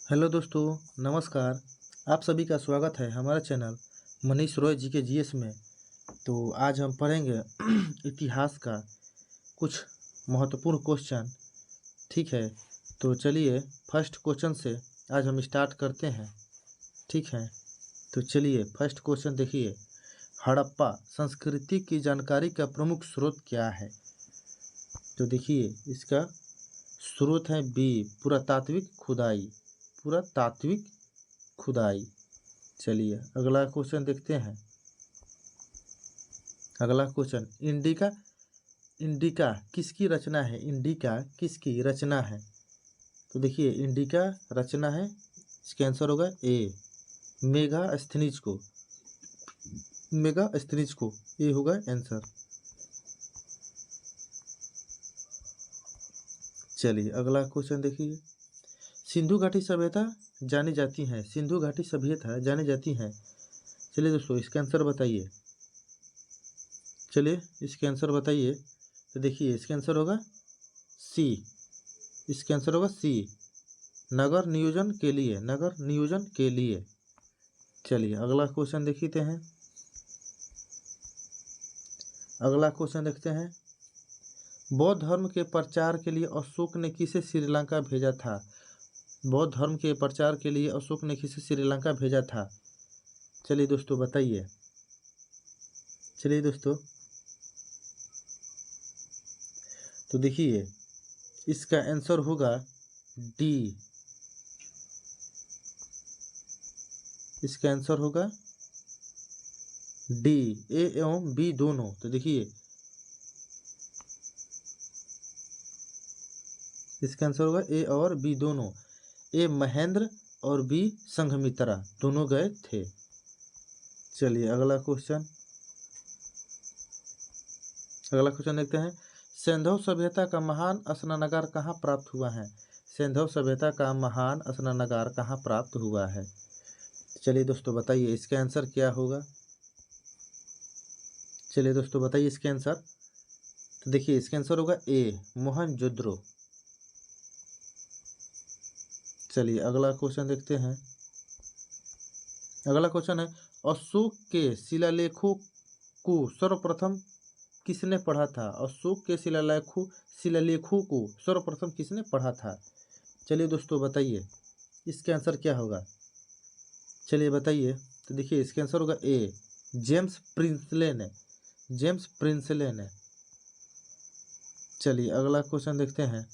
Hello दोस्तों, नमस्कार। आप सभी का स्वागत है हमारे चैनल मनीष रॉय जी के जीएस में। तो आज हम पढ़ेंगे इतिहास का कुछ महत्वपूर्ण क्वेश्चन। ठीक है, तो चलिए फर्स्ट क्वेश्चन से आज हम स्टार्ट करते हैं। ठीक है, तो चलिए फर्स्ट क्वेश्चन देखिए। हड़प्पा संस्कृति की जानकारी का प्रमुख स्रोत क्या है? तो देखिए इसका स्रोत है बी, पुरातात्विक खुदाई। पुरातात्विक खुदाई। चलिए अगला क्वेश्चन देखते हैं। अगला क्वेश्चन, इंडिका इंडिका किसकी रचना है? इंडिका किसकी रचना है? तो देखिए इंडिका रचना है, इसका आंसर होगा ए, मेगास्थनीज को। मेगास्थनीज को ये होगा आंसर। चलिए अगला क्वेश्चन देखिए। सिंधु घाटी सभ्यता जानी जाती है, सिंधु घाटी सभ्यता जानी जाती है। चलिए दोस्तों इसका आंसर बताइए। चलिए इसके आंसर बताइए। तो देखिए इसका आंसर होगा सी। इसका आंसर होगा सी, नगर नियोजन के लिए। नगर नियोजन के लिए। चलिए अगला क्वेश्चन देखते हैं। अगला क्वेश्चन देखते हैं। बौद्ध धर्म के प्रचार के लिए अशोक ने किसे श्रीलंका भेजा था? बौद्ध धर्म के प्रचार के लिए अशोक ने किसे श्रीलंका भेजा था? चलिए दोस्तों बताइए। चलिए दोस्तों, तो देखिए इसका आंसर होगा डी। इसका आंसर होगा डी, ए एवं बी दोनों। तो देखिए इसका आंसर होगा ए और बी दोनों। ए महेंद्र और बी संघमित्रा दोनों गए थे। चलिए अगला क्वेश्चन। अगला क्वेश्चन देखते हैं। सिंधु सभ्यता का महान स्नानागार कहाँ प्राप्त हुआ है? सिंधु सभ्यता का महान स्नानागार कहाँ प्राप्त हुआ है? चलिए दोस्तों बताइए इसका आंसर क्या होगा। चलिए दोस्तों बताइए इसका आंसर। तो देखिए इसका आंसर होगा ए, मोहनजोदड़ो। चलिए अगला क्वेश्चन देखते हैं। अगला क्वेश्चन है, अशोक के शिलालेखों को सर्वप्रथम किसने पढ़ा था? अशोक के शिलालेखों को सर्वप्रथम किसने पढ़ा था? चलिए दोस्तों बताइए इसका आंसर क्या होगा। चलिए बताइए। तो देखिए इसका आंसर होगा ए, जेम्स प्रिंसले ने। जेम्स प्रिंसले ने। चलिए अगला क्वेश्चन देखते हैं।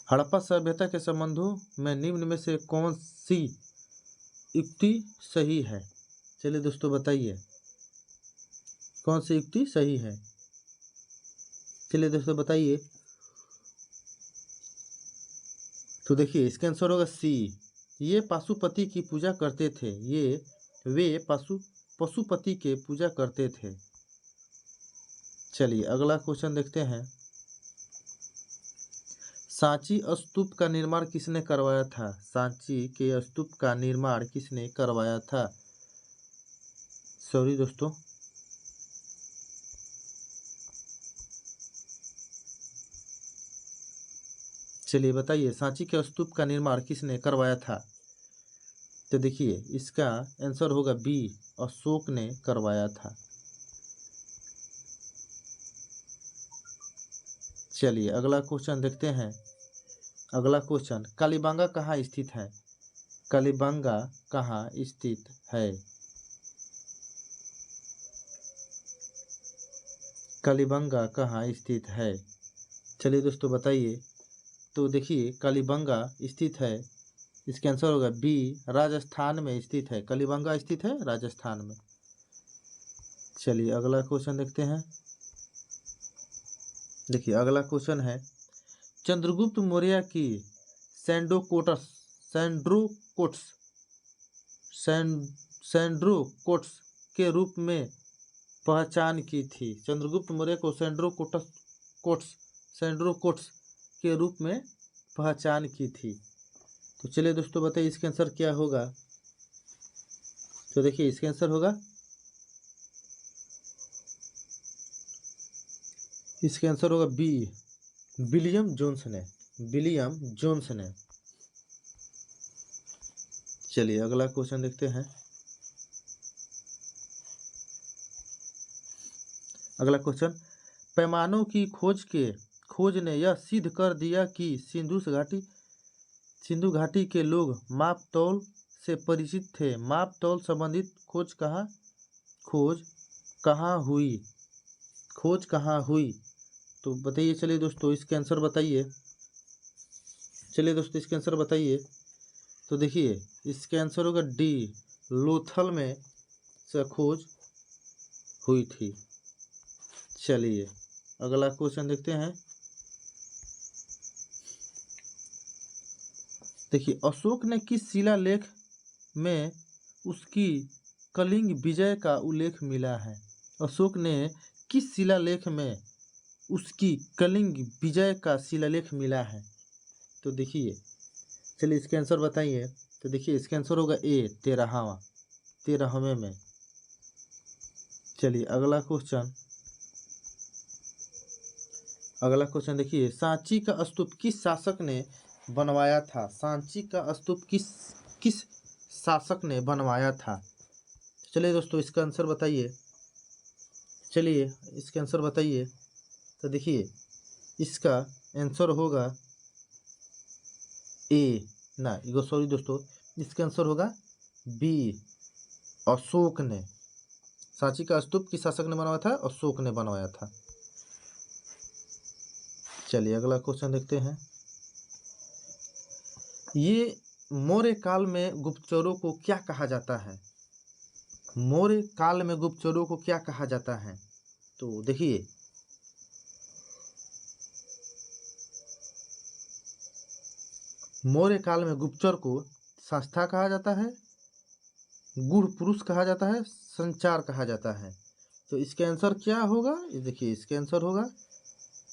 हड़प्पा सभ्यता के संबंधों में निम्न में से कौन सी युक्ति सही है? चलिए दोस्तों बताइए कौन सी युक्ति सही है। चलिए दोस्तों बताइए। तो देखिए इसका आंसर होगा सी, ये पशुपति की पूजा करते थे। वे पशुपति के पूजा करते थे। चलिए अगला क्वेश्चन देखते हैं। सांची स्तूप का निर्माण किसने करवाया था? सांची के स्तूप का निर्माण किसने करवाया था? सॉरी दोस्तों। चलिए बताइए सांची के स्तूप का निर्माण किसने करवाया था? तो देखिए इसका आंसर होगा बी, अशोक ने करवाया था। चलिए अगला क्वेश्चन देखते हैं। अगला क्वेश्चन, कालीबंगा कहाँ स्थित है? कालीबंगा कहाँ स्थित है? कालीबंगा कहाँ स्थित है? चलिए दोस्तों बताइए। तो देखिए कालीबंगा स्थित है, इसका आंसर होगा बी, राजस्थान में स्थित है। कालीबंगा स्थित है राजस्थान में। चलिए अगला क्वेश्चन देखते हैं। देखिए अगला क्वेश्चन है, चंद्रगुप्त मौर्य की सैंडोकोट्स सैंड्रोकोट्स सैंड्रोकोट्स के रूप में पहचान की थी। चंद्रगुप्त मौर्य को सैंड्रोकोट्स के रूप में पहचान की थी। तो चलिए दोस्तों बताइए इसका आंसर क्या होगा। तो देखिए इसका आंसर होगा, इसका आंसर होगा बी, विलियम जोन्स ने। विलियम जोन्स ने। चलिए अगला क्वेश्चन देखते हैं। अगला क्वेश्चन, पैमानों की खोज ने यह सिद्ध कर दिया कि सिंधु घाटी के लोग माप तौल से परिचित थे। माप तौल संबंधित खोज कहाँ हुई? तो बताइए। चलिए दोस्तों इसके आंसर बताइए। तो देखिए इसके आंसर होगा डी, लोथल में से खोज हुई थी। चलिए अगला क्वेश्चन देखते हैं। देखिए अशोक ने किस शिलालेख में उसकी कलिंग विजय का उल्लेख मिला है? अशोक ने किस शिलालेख में उसकी कलिंग विजय का शिलालेख मिला है? तो देखिए चलिए इसके आंसर बताइए। तो देखिए इसका आंसर होगा ए, 13वें में। चलिए अगला क्वेश्चन देखिए, सांची का स्तूप किस शासक ने बनवाया था? सांची का स्तूप किस शासक ने बनवाया था? चलिए दोस्तों इसका आंसर बताइए। तो देखिए इसका आंसर होगा ए, सॉरी दोस्तों, इसका आंसर होगा बी, अशोक ने। सांची का स्तूप किस शासक ने बनवाया था? अशोक ने बनवाया था। चलिए अगला क्वेश्चन देखते हैं। ये मौर्य काल में गुप्तचरों को क्या कहा जाता है? मौर्य काल में गुप्तचरों को क्या कहा जाता है? तो देखिए मौर्य काल में गुप्तचर को संस्था कहा जाता है, गूढ़ पुरुष कहा जाता है, संचार कहा जाता है। तो इसका आंसर क्या होगा? ये देखिए इसका आंसर होगा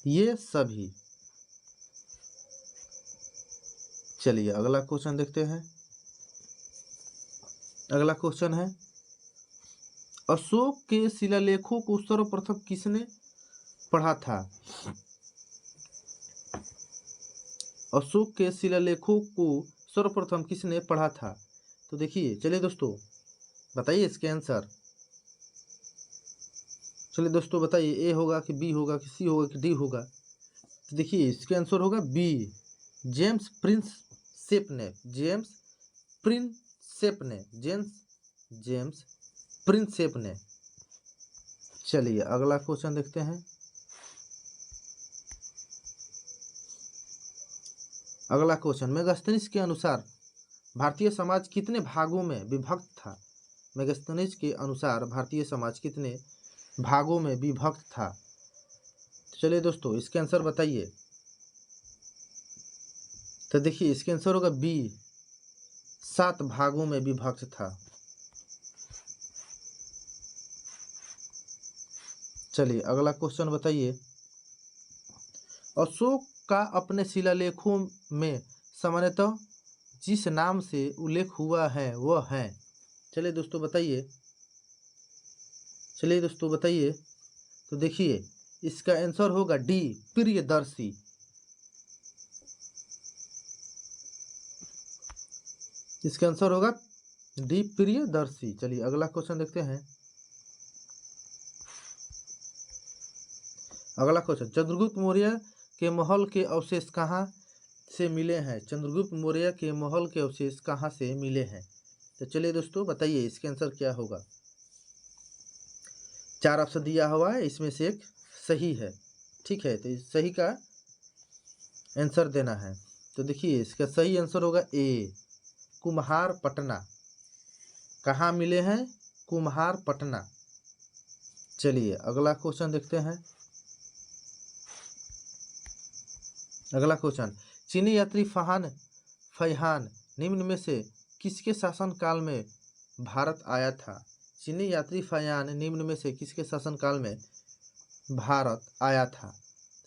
ये सभी। चलिए अगला क्वेश्चन देखते हैं। अगला क्वेश्चन है, अशोक के शिलालेखों को सर्वप्रथम किसने पढ़ा था? अशोक के शिलालेखों को सर्वप्रथम किसने पढ़ा था? तो देखिए चलिए दोस्तों बताइए इसके आंसर। चलिए दोस्तों बताइए, ए होगा कि बी होगा कि सी होगा कि डी होगा? तो देखिए इसके आंसर होगा बी, जेम्स प्रिंसेप ने। चलिए अगला क्वेश्चन देखते हैं। अगला क्वेश्चन, मेगास्थनीज के अनुसार भारतीय समाज कितने भागों में विभक्त था? मेगास्थनीज के अनुसार भारतीय समाज कितने भागों में विभक्त था? तो चलिए दोस्तों इसके आंसर बताइए। तो देखिए इसके आंसर होगा बी, 7 भागों में विभक्त था। चलिए अगला क्वेश्चन बताइए। अशोक का अपने शिलालेखों में सामान्यतः जिस नाम से उल्लेख हुआ है वह है? चलिए दोस्तों बताइए। तो देखिए इसका आंसर होगा डी, प्रियदर्शी। इसका आंसर होगा डी, प्रियदर्शी। चलिए अगला क्वेश्चन देखते हैं। अगला क्वेश्चन, चंद्रगुप्त मौर्य के महल के अवशेष कहाँ से मिले हैं? चंद्रगुप्त मौर्य के महल के अवशेष कहाँ से मिले हैं? तो चलिए दोस्तों बताइए इसके आंसर क्या होगा। 4 ऑप्शन दिया हुआ है, इसमें से एक सही है। ठीक है, तो इस सही का आंसर देना है। तो देखिए इसका सही आंसर होगा ए, कुम्हारपटना। कहाँ मिले हैं? कुम्हारपटना। चलिए अगला क्वेश्चन देखते हैं। अगला क्वेश्चन, चीनी यात्री फैहान निम्न में से किसके शासनकाल में भारत आया था? चीनी यात्री फैहान निम्न में से किसके शासनकाल में भारत आया था?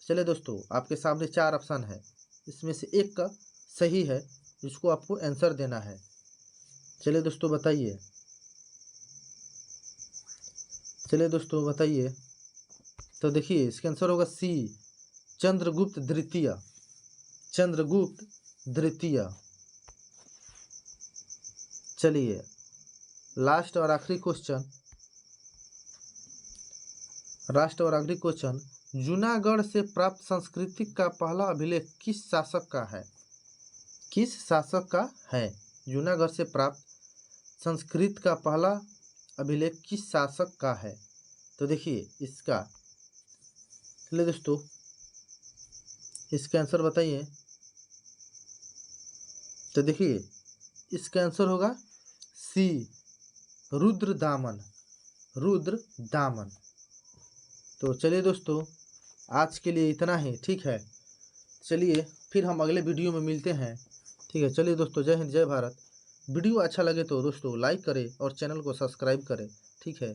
चलिए दोस्तों आपके सामने 4 ऑप्शन है, इसमें से एक का सही है जिसको आपको आंसर देना है। चलिए दोस्तों बताइए। तो देखिए इसका आंसर होगा सी, चंद्रगुप्त द्वितीय। चलिए लास्ट और आखिरी क्वेश्चन, जूनागढ़ से प्राप्त संस्कृति का पहला अभिलेख किस शासक का है? किस शासक का है? जूनागढ़ से प्राप्त संस्कृत का पहला अभिलेख किस शासक का है? तो देखिए इसका, चलिए दोस्तों इसका आंसर बताइए। तो देखिए इसका आंसर होगा सी, रुद्रदामन। रुद्रदामन। तो चलिए दोस्तों आज के लिए इतना ही, ठीक है। चलिए फिर हम अगले वीडियो में मिलते हैं, ठीक है। चलिए दोस्तों, जय हिंद जय भारत। वीडियो अच्छा लगे तो दोस्तों लाइक करें और चैनल को सब्सक्राइब करें, ठीक है।